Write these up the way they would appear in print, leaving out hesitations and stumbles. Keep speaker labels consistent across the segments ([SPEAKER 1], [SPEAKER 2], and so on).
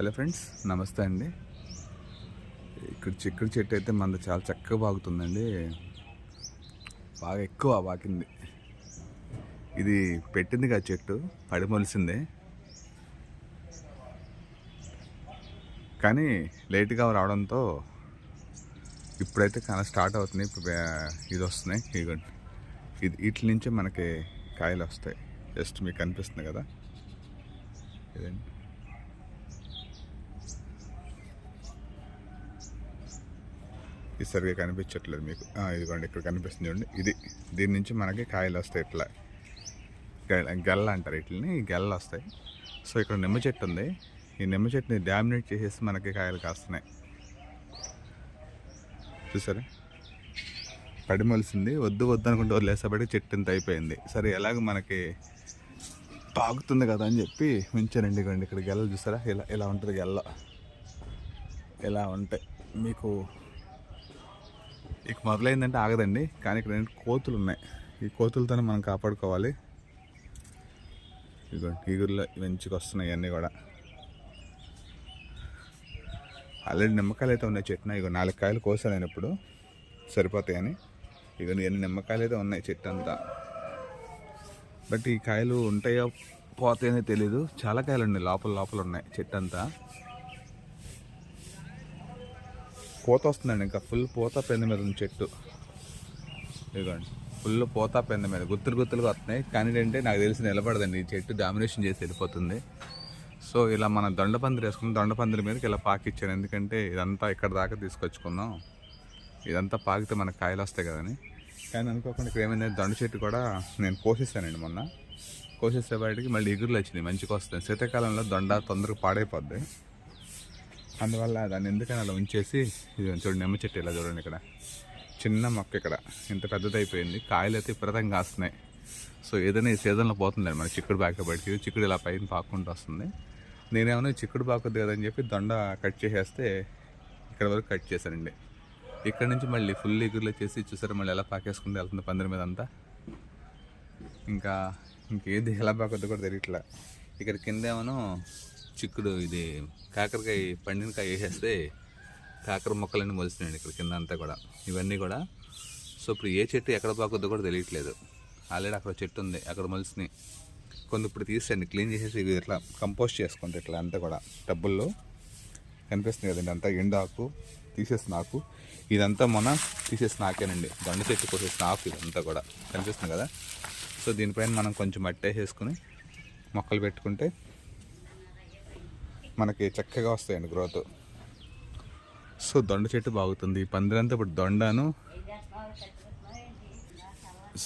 [SPEAKER 1] Hello friends, నమస్తే అండి. ఇక్కడ చిక్కుడు చెట్టు అయితే మనది చాలా చక్కగా బాగుతుందండి. బాగా ఎక్కువ బాకింది. ఇది పెట్టింది కదా చెట్టు, పడి మొలిసిందే, కానీ లేట్గా రావడంతో ఇప్పుడైతే చాలా స్టార్ట్ అవుతుంది. ఇప్పుడు ఇది వస్తున్నాయి, ఇదిగోండి. వీటి నుంచే మనకి కాయలు వస్తాయి. జస్ట్ మీకు కనిపిస్తుంది కదా, ఇదండి. ఇది సరిగ్గా కనిపించట్లేదు మీకు. ఇదిగోండి, ఇక్కడ కనిపిస్తుంది చూడండి. దీని నుంచి మనకి కాయలు వస్తాయి. ఇట్లా గెల్ల అంటారు వీటిని, గెల్లలు వస్తాయి. సో ఇక్కడ నిమ్మ చెట్టు ఉంది. ఈ నిమ్మ చెట్టుని డామినేట్ చేసేసి మనకి కాయలు కాస్తున్నాయి. చూసారా, పడి మొలిసింది. వద్దు అనుకుంటే వదిలేసేపటికి చెట్టు ఇంత అయిపోయింది. సరే, ఎలాగ మనకి పాకుతుంది కదా అని చెప్పి ఉంచానండి. ఇవ్వండి, ఇక్కడ గెల్లలు చూసారా, ఇలా ఉంటుంది గెల్ల. ఇలా ఉంటాయి మీకు. ఇక మొదలైందంటే ఆగదండి. కానీ ఇక్కడ కోతులు ఉన్నాయి. ఈ కోతులతోనే మనం కాపాడుకోవాలి. ఇదిగోండి, ఈగురులో మంచిగా వస్తున్నాయి ఇవన్నీ కూడా. ఆల్రెడీ నిమ్మకాయలు అయితే ఉన్నాయి చెట్టున. ఇక 4 కాయలు కోసాను నేను ఇప్పుడు, సరిపోతాయని. ఇక ఎన్ని నిమ్మకాయలు అయితే ఉన్నాయి చెట్టు అంతా. బట్ ఈ కాయలు ఉంటాయో పోతాయో తెలీదు. చాలా కాయలు ఉన్నాయి, లోపల ఉన్నాయి చెట్టు అంతా. పూత వస్తుందండి, ఇంకా ఫుల్ పూత పెంద మీద ఉంది చెట్టు. ఇదిగోండి, ఫుల్ పూత పెంద మీద గుత్తులుగా వస్తున్నాయి. కానీ ఏంటంటే నాకు తెలిసి నిలబడదండి, ఈ చెట్టు డామినేషన్ చేసి వెళ్ళిపోతుంది. సో ఇలా మనం దొండపందిరి వేసుకున్నాం. దొండపందిరి మీదకి ఇలా పాకిచ్చాను. ఎందుకంటే ఇదంతా ఇక్కడ దాకా తీసుకొచ్చుకున్నాం. ఇదంతా పాకితే మనకు కాయలు వస్తాయి కదని. కానీ అనుకోకుండా ఇక్కడ ఏమైందంటే దొండ చెట్టు కూడా నేను కోసేసానండి మొన్న. కోసేసే బయటికి మళ్ళీ ఎగురులు వచ్చినాయి, మంచిగా వస్తాయి. శీతాకాలంలో దొండ తొందరగా పాడైపోద్ది. అందువల్ల దాన్ని ఎందుకని అలా ఉంచేసి, ఇది చూడండి నిమ్మ చెట్టు ఇలా చూడండి. ఇక్కడ చిన్న మొక్క ఇక్కడ ఇంత పెద్దది అయిపోయింది. కాయలు అయితే విపరీతంగా కాస్తున్నాయి. సో ఏదైనా ఈ సీజన్లో పోతుందండి మనకి చిక్కుడు బాక బయటికి. చిక్కుడు ఇలా పైన పాక్కుంటూ వస్తుంది. నేనేమన్నా చిక్కుడు బాకుద్ది కదని చెప్పి దొండ కట్ చేసేస్తే ఇక్కడ వరకు కట్ చేశానండి. ఇక్కడ నుంచి మళ్ళీ ఫుల్ ఎగురులో చేసి చూసారా, మళ్ళీ ఎలా పాకేసుకుంటూ వెళ్తుంది పందిరి మీద అంతా. ఇంకేది ఎలా పాకొద్ది కూడా తెలియట్లా. ఇక్కడ కిందేమో చిక్కుడు, ఇది కాకరకాయ పండిన కాయ వేసేస్తే కాకర మొక్కలన్నీ మొలిసినాయండి ఇక్కడ కింద అంతా కూడా. ఇవన్నీ కూడా. సో ఇప్పుడు ఏ చెట్టు ఎక్కడ పాకుద్దో కూడా తెలియట్లేదు. ఆల్రెడీ అక్కడ చెట్టు ఉంది, అక్కడ మొలిసినాయి. కొన్ని ఇప్పుడు తీసేయండి, క్లీన్ చేసేసి ఇవి ఇట్లా కంపోస్ట్ చేసుకుంటే ఇట్లా అంతా కూడా టబ్బుల్లో కనిపిస్తుంది కదండి. అంతా ఎండాకు తీసేసిన ఆకు. ఇదంతా మొన్న తీసేసిన ఆకేనండి, దొండ చెట్టు కోసేసిన ఆకు. ఇదంతా కూడా కనిపిస్తుంది కదా. సో దీనిపైన మనం కొంచెం మట్టి వేసేసుకుని మొక్కలు పెట్టుకుంటే మనకి చక్కగా వస్తాయండి గ్రోత్. సో దొండ చెట్టు బాగుతుంది. పందిరంతా ఇప్పుడు దొండను.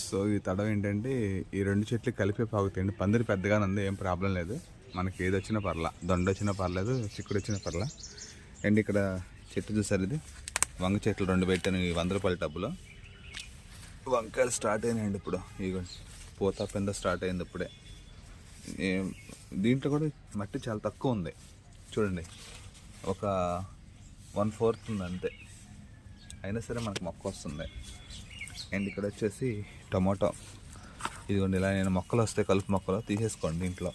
[SPEAKER 1] సో ఈ తడవ ఏంటంటే ఈ 2 చెట్లు కలిపే పాగుతాయండి. పందిరి పెద్దగానే ఉంది, ఏం ప్రాబ్లం లేదు. మనకి ఏది వచ్చినా పర్లా, దొండ వచ్చినా పర్లేదు, చిక్కుడు వచ్చినా పర్లా. అండ్ ఇక్కడ చెట్టు చూసారు, ఇది వంగ చెట్లు 2 పెట్టాను ఈ 100 రూపాయల టబ్బులో. వంకాయలు స్టార్ట్ అయినాయండి ఇప్పుడు. ఇక పూత పెంద స్టార్ట్ అయింది ఇప్పుడే. దీంట్లో కూడా మట్టి చాలా తక్కువ ఉంది చూడండి, ఒక 1/4 ఉంది అంతే. అయినా సరే మనకు మొక్క వస్తుంది. అండ్ ఇక్కడ వచ్చేసి టమాటో. ఇదిగోండి, ఇలా నేను మొక్కలు వస్తాయి, కలుపు మొక్కలు తీసేసుకోండి దీంట్లో.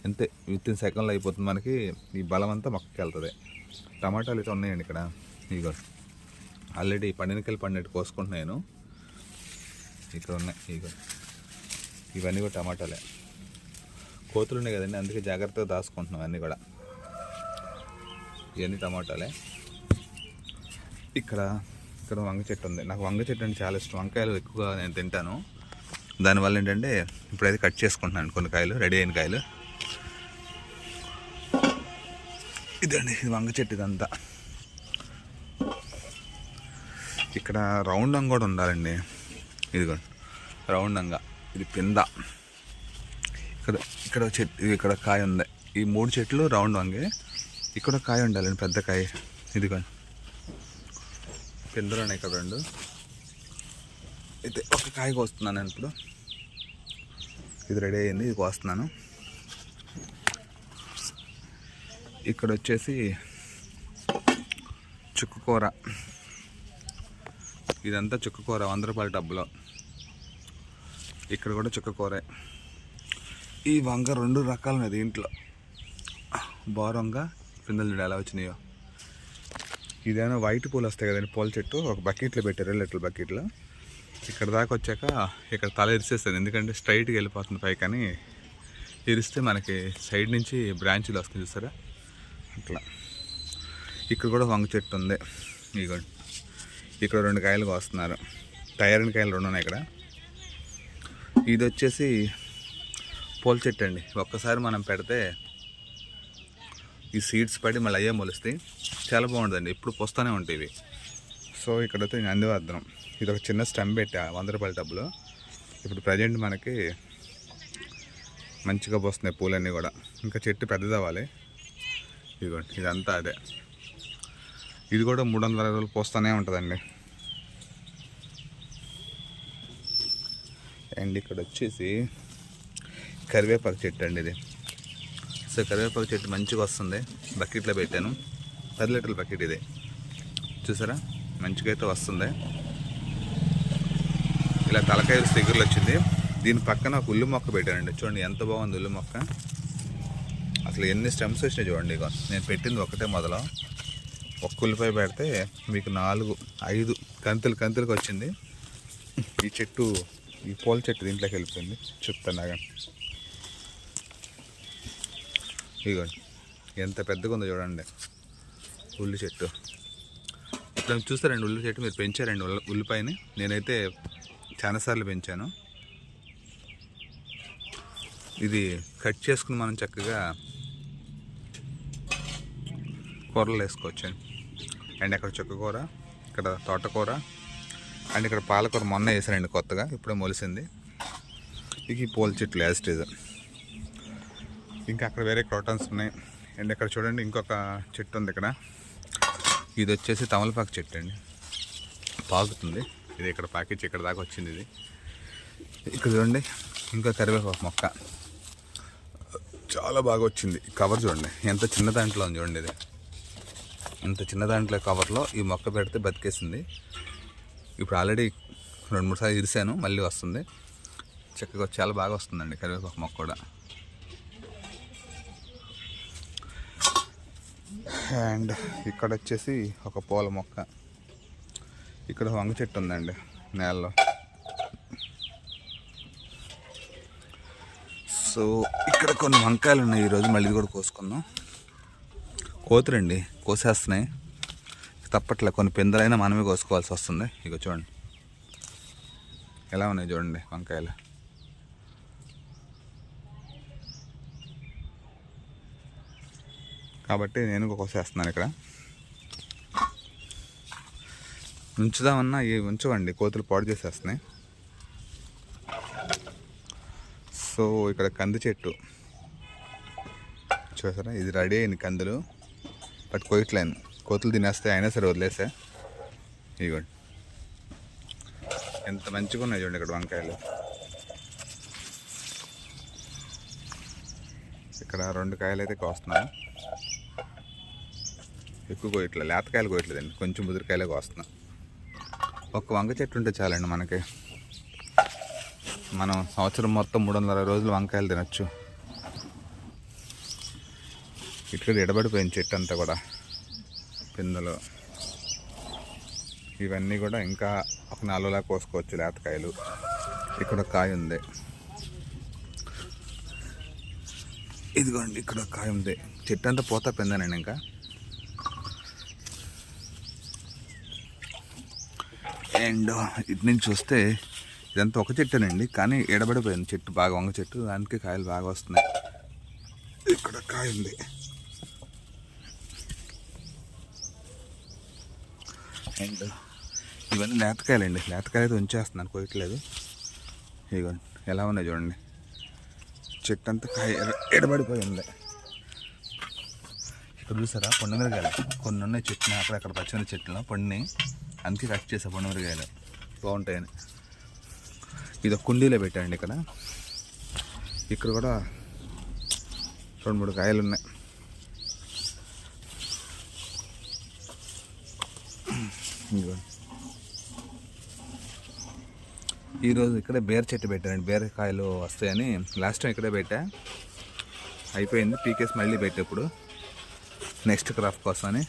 [SPEAKER 1] అంతే, వితిన్ సెకండ్లో అయిపోతుంది మనకి. ఈ బలం అంతా మొక్కకి వెళ్తుంది. టమాటాలు అయితే ఉన్నాయండి ఇక్కడ. ఇదిగో ఆల్రెడీ పండినకాయలు కోసుకుంటున్నాను. ఇక్కడ ఉన్నాయి, ఇదిగో ఇవన్నీ కూడా టమాటాలే. కోతులు ఉన్నాయి కదండి, అందుకే జాగ్రత్తగా దాచుకుంటున్నాం అన్నీ కూడా. ఇవన్నీ టమాటాలే. ఇక్కడ వంగ చెట్టు ఉంది. నాకు వంగ చెట్టు అంటే చాలా ఇష్టం. వంకాయలు ఎక్కువగా నేను తింటాను. దానివల్ల ఏంటంటే ఇప్పుడైతే కట్ చేసుకుంటున్నాను కొన్ని కాయలు, రెడీ అయిన కాయలు. ఇదండి, ఇది వంగ చెట్టు ఇదంతా. ఇక్కడ రౌండ్ అంగ కూడా ఉండాలండి. ఇదిగోండి రౌండ్ అంగ, ఇది పింద. ఇక్కడ చెట్టు, ఇక్కడ కాయ ఉంది. ఈ 3 చెట్లు రౌండ్ వంగే. ఇక్కడ కాయ ఉండాలండి, పెద్ద కాయ. ఇదిగోండి పిందలోనే ఇక్కడ 2. అయితే ఒక కాయ కోస్తున్నాను నేను ఇప్పుడు. ఇది రెడీ అయింది, ఇది కోస్తున్నాను. ఇక్కడ వచ్చేసి చుక్కకూర. ఇదంతా చుక్కకూర 100 రూపాయల టబ్బులో. ఇక్కడ కూడా చుక్కకూరే. ఈ వంగ 2 రకాలు ఉన్నాయి దీంట్లో. బోరంగా పిందెలు చూడ ఎలా వచ్చినాయో. ఇదేమో వైట్ పూలు వస్తాయి కదండి పూల చెట్టు, ఒక బకెట్లో పెట్టారు, 2 లీటర్ల బకెట్లో. ఇక్కడ దాకా వచ్చాక ఇక్కడ తల ఇరిసేస్తుంది, ఎందుకంటే స్ట్రైట్గా వెళ్ళిపోతుంది పై, కానీ ఇరిస్తే మనకి సైడ్ నుంచి బ్రాంచీలు వస్తాయి చూసారా అట్లా. ఇక్కడ కూడా వంగ చెట్టు ఉంది, ఇదిగోండి. ఇక్కడ 2 కాయలు కోస్తున్నారు, తయారైన కాయలు 2 ఉన్నాయి ఇక్కడ. ఇది వచ్చేసి పూల చెట్టు అండి. ఒక్కసారి మనం పెడితే ఈ సీడ్స్ పడి మళ్ళీ అయ్యే మొలుస్తాయి, చాలా బాగుంటుందండి, ఇప్పుడు పోస్తూనే ఉంటాయి ఇవి. సో ఇక్కడైతే నందివర్ధనం, ఇది ఒక చిన్న స్టెమ్ పెట్టా 100 రూపాయల డబ్బులు. ఇప్పుడు ప్రజెంట్ మనకి మంచిగా పోస్తున్నాయి పూలన్నీ కూడా, ఇంకా చెట్టు పెద్దది అవ్వాలి. ఇదిగోండి ఇదంతా అదే, ఇది కూడా 360 రోజులు పోస్తూనే ఉంటుందండి. అండ్ ఇక్కడ వచ్చేసి కరివేపాకు చెట్టు అండి ఇది. సో కరివేపాకు చెట్టు మంచిగా వస్తుంది, బకెట్లో పెట్టాను, 10 లీటర్ల బకెట్ ఇది, చూసారా మంచిగా అయితే వస్తుంది. ఇలా తలకాయ దగ్గరలో వచ్చింది. దీని పక్కన ఒక ఉల్లి మొక్క పెట్టానండి, చూడండి ఎంత బాగుంది ఉల్లి మొక్క. అసలు ఎన్ని స్టెమ్స్ వచ్చినాయి చూడండి. ఇక నేను పెట్టింది ఒకటే మొదలు, ఒక్క ఉల్లిపాయ పెడితే మీకు 4, 5 కంతులకు వచ్చింది. ఈ చెట్టు, ఈ పూల చెట్టు దీంట్లోకి వెళ్ళిపోయింది, చెప్తాను. ఇదిగోండి ఎంత పెద్దగా ఉందో చూడండి ఉల్లి చెట్టు. ఇట్లా చూస్తారండి ఉల్లి చెట్టు, మీరు పెంచారండి ఉల్లిపాయని. నేనైతే చాలాసార్లు పెంచాను. ఇది కట్ చేసుకుని మనం చక్కగా కూరలు వేసుకోవచ్చండి. అండ్ అక్కడ చుక్కకూర, ఇక్కడ తోటకూర, అండ్ ఇక్కడ పాలకూర మొన్న వేసానండి కొత్తగా, ఇప్పుడే మొలిసింది. ఇక ఈ పూల చెట్లు యాజిటీజ్. ఇంకా అక్కడ వేరే క్రోటన్స్ ఉన్నాయి. అండ్ ఇక్కడ చూడండి ఇంకొక చెట్టు ఉంది ఇక్కడ, ఇది వచ్చేసి తమలపాకు చెట్టు అండి, పాకుతుంది. ఇది ఇక్కడ పాకిచ్చి ఇక్కడ దాకా వచ్చింది ఇది. ఇక్కడ చూడండి ఇంకా కరివేపాకు మొక్క చాలా బాగా వచ్చింది. కవర్ చూడండి ఎంత చిన్న దాంట్లో ఉంది చూడండి, ఇది ఇంత చిన్న దాంట్లో కవర్లో ఈ మొక్క పెడితే బతికేసింది. ఇప్పుడు ఆల్రెడీ 2-3 సార్లు ఇరిసాను, మళ్ళీ వస్తుంది చక్కగా, చాలా బాగా వస్తుందండి కరివేపాకు మొక్క కూడా. అండ్ ఇక్కడ వచ్చేసి ఒక పూల మొక్క, ఇక్కడ వంగ చెట్టు ఉందండి నేలలో. సో ఇక్కడ కొన్ని వంకాయలు ఉన్నాయి, ఈరోజు మళ్ళీ కూడా కోసుకుందాం. కోతురండి కోసేస్తున్నాయి, తప్పట్లే, కొన్ని పిందెలైనా మనమే కోసుకోవాల్సి వస్తుంది. ఇక చూడండి ఎలా ఉన్నాయి చూడండి వంకాయలు. కాబట్టి నేను కోసేస్తున్నాను. ఇక్కడ ఉంచుదామన్నా ఉంచవండి, కోతులు పాడు చేసేస్తున్నాయి. సో ఇక్కడ కంది చెట్టు చూసారా, ఇది రెడీ అయింది కందులు, బట్ కోయట్లేను, కోతులు తినేస్తాయి, అయినా సరే వదిలేసా. ఇదిగోండి ఎంత మంచిగా ఉన్నాయి చూడండి ఇక్కడ వంకాయలు. ఇక్కడ 2 కాయలు అయితే కోస్తున్నాను, ఎక్కువ కోయట్లే, లేతకాయలు కోయట్లేదండి, కొంచెం ముదిరికాయలే కోస్తున్నా. ఒక్క వంక చెట్టు ఉంటే చాలండి మనకి, మనం సంవత్సరం మొత్తం 360 రోజులు వంకాయలు తినచ్చు. ఇక్కడ ఎడబడిపోయింది చెట్టు అంతా కూడా, పిందెలు ఇవన్నీ కూడా ఇంకా ఒక 4లా కోసుకోవచ్చు లేతకాయలు. ఇక్కడ కాయ ఉంది, ఇదిగోండి ఇక్కడ కాయ ఉంది. చెట్టు అంతా పోతా పిందనండి. ఇంకా అండ్ ఇటు నుంచి చూస్తే ఇదంతా ఒక చెట్టేనండి, కానీ ఎడబడిపోయింది చెట్టు, బాగా వంగ చెట్టు, దానికి కాయలు బాగా వస్తున్నాయి. ఇక్కడ కాయ ఉంది. అండ్ ఇవన్నీ లేతకాయలండి, లేతకాయలు అయితే ఉంచేస్తున్నాను, కోయట్లేదు. ఇదిగోండి ఎలా ఉన్నాయి చూడండి, చెట్టు అంతా కాయ ఎడబడిపోయింది. ఇక్కడ చూసారా పొండమిరకాయలు కొన్ని ఉన్నాయి చెట్లు, అక్కడ పచ్చని చెట్లు పండినాయి, అందుకే కట్ చేసా పొండమిరకాయలు బాగుంటాయని. ఇది ఒక కుండీలో పెట్టండి. ఇక్కడ కూడా 2-3 కాయలు ఉన్నాయి. ఈరోజు ఇక్కడే బీర చెట్టు పెట్టానండి, బీరకాయలు వస్తాయని. లాస్ట్ టైం ఇక్కడే పెట్టా, అయిపోయింది, పీకేసి మళ్ళీ పెట్టేప్పుడు నెక్స్ట్ క్రాప్ కోసమని.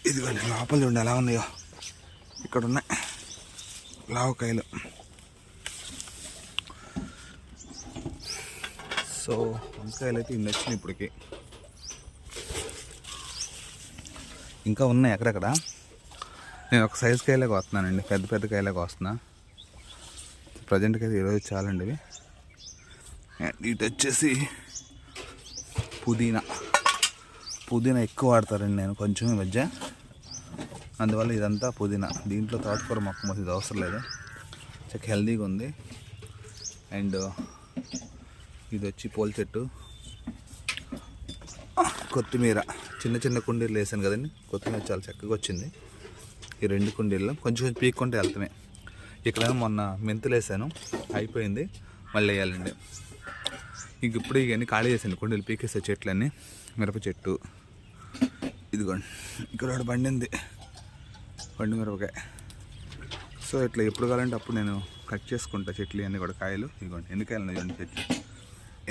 [SPEAKER 1] ఇదిగోండి లోపల చూడండి ఎలా ఉన్నాయో, ఇక్కడ ఉన్నాయి లావకాయలు. సో వంకాయలు అయితే ఇన్ని వచ్చినాయి ఇప్పటికి, ఇంకా ఉన్నాయి అక్కడక్కడ. నేను ఒక సైజు కాయలాగా వస్తున్నానండి, పెద్ద పెద్ద కాయలాగా వస్తున్నా. ప్రజెంట్కి అయితే ఈరోజు చాలండి ఇవి. ఇటు వచ్చేసి పుదీనా ఎక్కువ వాడతారండి నేను కొంచెం ఈ మధ్య, అందువల్ల ఇదంతా పుదీనా. దీంట్లో తోటకూర మొక్క మొత్తం ఇది అవసరం లేదు, చాలా హెల్దీగా ఉంది. అండ్ ఇది వచ్చి పూల చెట్టు, కొత్తిమీర చిన్న చిన్న కుండీలు వేసాను కదండి, కొత్తిమీర చాలా చక్కగా వచ్చింది. ఈ 2 కుండీల్లో కొంచెం కొంచెం పీక్కుంటే వెళ్తామే. ఇక్కడేమో మొన్న మెంతులు వేసాను, అయిపోయింది, మళ్ళీ వేయాలండి. ఇంక ఇప్పుడు ఇవన్నీ ఖాళీ చేసాను, కుండీలు పీకేసే చెట్లన్నీ. మిరప చెట్టు ఇదిగోండి, ఇక్కడ ఒకటి పండింది పండు మిరపకాయ. సో ఇట్లా ఎప్పుడు కావాలంటే అప్పుడు నేను కట్ చేసుకుంటా చెట్లు అన్నీ కూడా, కాయలు. ఇదిగోండి ఎన్ని కాయలు ఉన్నాయి చూడండి చెట్లు.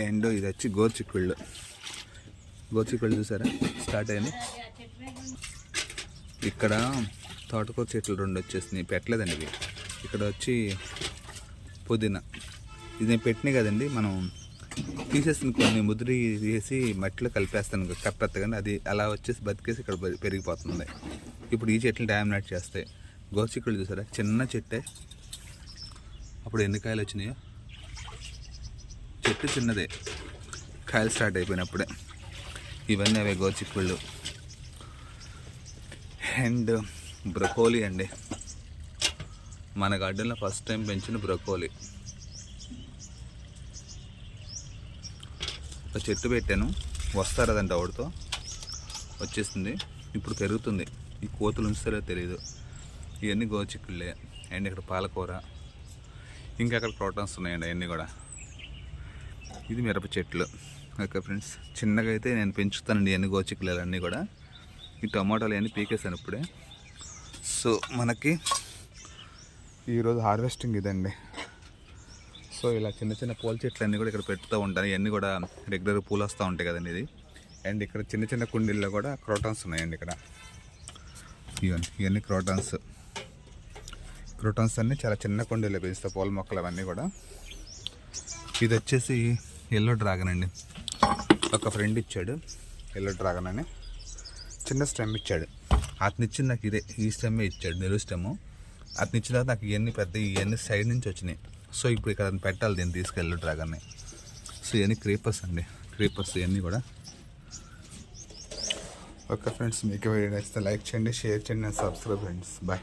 [SPEAKER 1] అండ్ ఇది వచ్చి గోరుచిక్కుళ్ళు చూసారా స్టార్ట్ అయ్యింది. ఇక్కడ తోటకూర చెట్లు 2 వచ్చేసినాయి, పెట్టలేదండి ఇవి. ఇక్కడ వచ్చి పుదీనా, ఇది నేను పెట్టినాయి కదండి, మనం తీసేసిన కొన్ని ముద్రి వేసి మట్టిలో కలిపేస్తాను కప్పెత్తగానే, అది అలా వచ్చేసి బతికేసి ఇక్కడ పెరిగిపోతుంది. ఇప్పుడు ఈ చెట్లు డామినేట్ చేస్తాయి. గోరుచిక్కుళ్ళు చూసారా చిన్న చెట్టే, అప్పుడు ఎన్ని కాయలు వచ్చినాయో. చెట్టు చిన్నదే, కాయలు స్టార్ట్ అయిపోయినప్పుడే. ఇవన్నీ అవే గోరుచిక్కుళ్ళు. అండ్ బ్రొకోలీ అండి, మన గార్డెన్లో ఫస్ట్ టైం పెంచిన బ్రొకోలీ. ఒక చెట్టు పెట్టాను, వస్తారు అదంటే ఆవిడతో వచ్చేసింది, ఇప్పుడు పెరుగుతుంది. ఈ కోతులు ఉంచుతారో తెలియదు. ఇవన్నీ గోరుచిక్కుళ్ళే. అండ్ ఇక్కడ పాలకూర, ఇంకా అక్కడ క్రోటన్స్ ఉన్నాయండి అవన్నీ కూడా. ఇది మిరప చెట్లు. ఓకే ఫ్రెండ్స్, చిన్నగా అయితే నేను పెంచుతానండి ఇవన్నీ గోరుచిక్కులు అన్నీ కూడా. ఈ టమాటాలు అన్నీ పీకేసాను ఇప్పుడే. సో మనకి ఈరోజు హార్వెస్టింగ్ ఇదండి. సో ఇలా చిన్న చిన్న పూల చెట్లు అన్నీ కూడా ఇక్కడ పెడుతూ ఉంటాను. ఇవన్నీ కూడా రెగ్యులర్ పూలు వస్తూ ఉంటాయి కదండి ఇది. అండ్ ఇక్కడ చిన్న చిన్న కుండీల్లో కూడా క్రోటాన్స్ ఉన్నాయండి ఇక్కడ. ఇవన్నీ క్రోటాన్స్ అన్నీ చాలా చిన్న కుండీల్లో పెంచుతాయి పూల మొక్కలు అవన్నీ కూడా. ఇది వచ్చేసి ఎల్లో డ్రాగన్ అండి, ఒక ఫ్రెండ్ ఇచ్చాడు ఎల్లో డ్రాగన్ అని, చిన్న స్టెమ్ ఇచ్చాడు. అతను ఇచ్చింది నాకు ఇదే, ఈ స్టెమ్మే ఇచ్చాడు, నిలువు స్టెమ్. అతను ఇచ్చిన తర్వాత నాకు ఇవన్నీ పెద్ద ఇవన్నీ సైడ్ నుంచి వచ్చినాయి. సో ఇప్పుడు ఇక్కడ పెట్టాలి దీన్ని తీసుకెళ్ళి డ్రాగన్ని. సో ఇవన్నీ క్రీపర్స్ అండి, క్రీపర్స్ ఇవన్నీ కూడా. ఓకే ఫ్రెండ్స్, మీకు వీడియో నచ్చితే లైక్ చేయండి, షేర్ చేయండి, సబ్స్క్రైబ్ ఫ్రెండ్స్. బాయ్.